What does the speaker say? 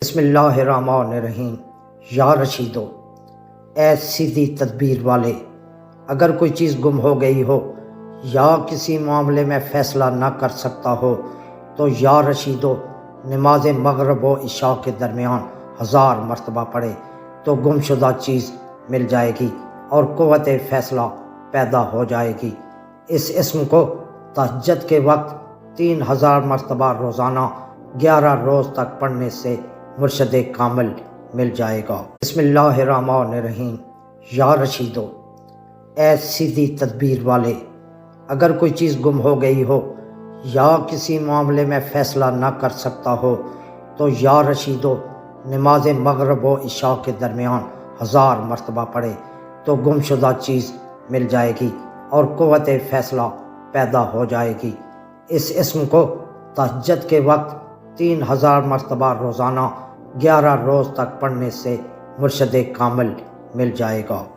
بسم اللہ الرحمن الرحیم۔ یا رشیدو، اے سیدھی تدبیر والے، اگر کوئی چیز گم ہو گئی ہو یا کسی معاملے میں فیصلہ نہ کر سکتا ہو تو یا رشیدو نماز مغرب و عشاء کے درمیان 1000 مرتبہ پڑھے تو گم شدہ چیز مل جائے گی اور قوت فیصلہ پیدا ہو جائے گی۔ اس اسم کو تہجد کے وقت 3000 مرتبہ روزانہ 11 روز تک پڑھنے سے مرشد کامل مل جائے گا۔ بسم اللہ الرحمن الرحیم۔ یا رشیدو، اے سیدھی تدبیر والے، اگر کوئی چیز گم ہو گئی ہو یا کسی معاملے میں فیصلہ نہ کر سکتا ہو تو یا رشیدو نماز مغرب و عشاء کے درمیان 1000 مرتبہ پڑھے تو گم شدہ چیز مل جائے گی اور قوت فیصلہ پیدا ہو جائے گی۔ اس اسم کو تہجد کے وقت 3000 مرتبہ روزانہ 11 روز تک پڑھنے سے مرشد کامل مل جائے گا۔